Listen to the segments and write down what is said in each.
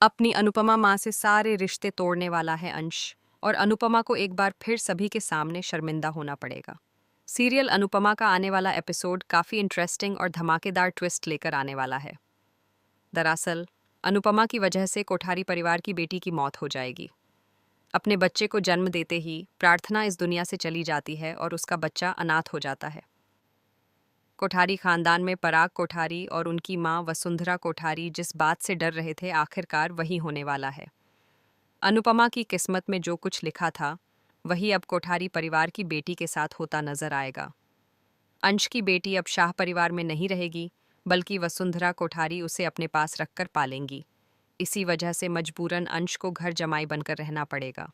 अपनी अनुपमा माँ से सारे रिश्ते तोड़ने वाला है अंश, और अनुपमा को एक बार फिर सभी के सामने शर्मिंदा होना पड़ेगा। सीरियल अनुपमा का आने वाला एपिसोड काफ़ी इंटरेस्टिंग और धमाकेदार ट्विस्ट लेकर आने वाला है। दरअसल अनुपमा की वजह से कोठारी परिवार की बेटी की मौत हो जाएगी। अपने बच्चे को जन्म देते ही प्रार्थना इस दुनिया से चली जाती है और उसका बच्चा अनाथ हो जाता है। कोठारी खानदान में पराग कोठारी और उनकी मां वसुंधरा कोठारी जिस बात से डर रहे थे, आखिरकार वही होने वाला है। अनुपमा की किस्मत में जो कुछ लिखा था वही अब कोठारी परिवार की बेटी के साथ होता नजर आएगा। अंश की बेटी अब शाह परिवार में नहीं रहेगी, बल्कि वसुंधरा कोठारी उसे अपने पास रखकर पालेंगी। इसी वजह से मजबूरन अंश को घर जमाई बनकर रहना पड़ेगा।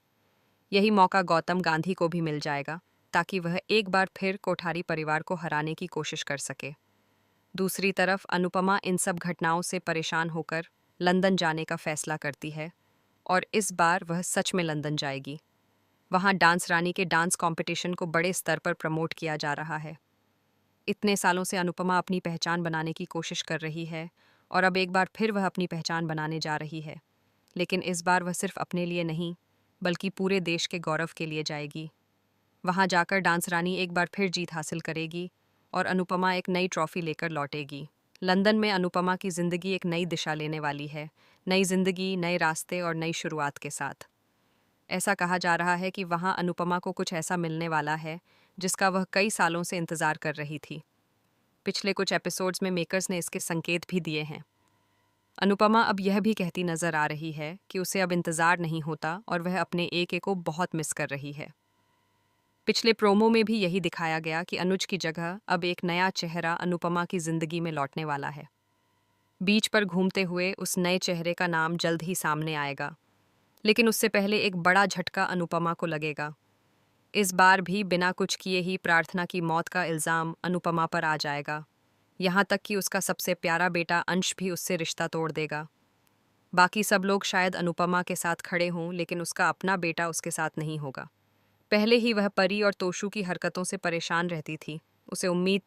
यही मौका गौतम गांधी को भी मिल जाएगा, ताकि वह एक बार फिर कोठारी परिवार को हराने की कोशिश कर सके। दूसरी तरफ अनुपमा इन सब घटनाओं से परेशान होकर लंदन जाने का फैसला करती है, और इस बार वह सच में लंदन जाएगी। वहाँ डांस रानी के डांस कंपटीशन को बड़े स्तर पर प्रमोट किया जा रहा है। इतने सालों से अनुपमा अपनी पहचान बनाने की कोशिश कर रही है, और अब एक बार फिर वह अपनी पहचान बनाने जा रही है। लेकिन इस बार वह सिर्फ अपने लिए नहीं, बल्कि पूरे देश के गौरव के लिए जाएगी। वहाँ जाकर डांस रानी एक बार फिर जीत हासिल करेगी और अनुपमा एक नई ट्रॉफी लेकर लौटेगी। लंदन में अनुपमा की जिंदगी एक नई दिशा लेने वाली है। नई जिंदगी, नए रास्ते और नई शुरुआत के साथ। ऐसा कहा जा रहा है कि वहाँ अनुपमा को कुछ ऐसा मिलने वाला है जिसका वह कई सालों से इंतजार कर रही थी। पिछले कुछ एपिसोड्स में मेकर्स ने इसके संकेत भी दिए हैं। अनुपमा अब यह भी कहती नजर आ रही है कि उसे अब इंतजार नहीं होता और वह अपने एके को बहुत मिस कर रही है। पिछले प्रोमो में भी यही दिखाया गया कि अनुज की जगह अब एक नया चेहरा अनुपमा की जिंदगी में लौटने वाला है। बीच पर घूमते हुए उस नए चेहरे का नाम जल्द ही सामने आएगा। लेकिन उससे पहले एक बड़ा झटका अनुपमा को लगेगा। इस बार भी बिना कुछ किए ही प्रार्थना की मौत का इल्ज़ाम अनुपमा पर आ जाएगा। यहाँ तक कि उसका सबसे प्यारा बेटा अंश भी उससे रिश्ता तोड़ देगा। बाकी सब लोग शायद अनुपमा के साथ खड़े हों, लेकिन उसका अपना बेटा उसके साथ नहीं होगा। पहले ही वह परी और तोशु की हरकतों से परेशान रहती थी। उसे उम्मीद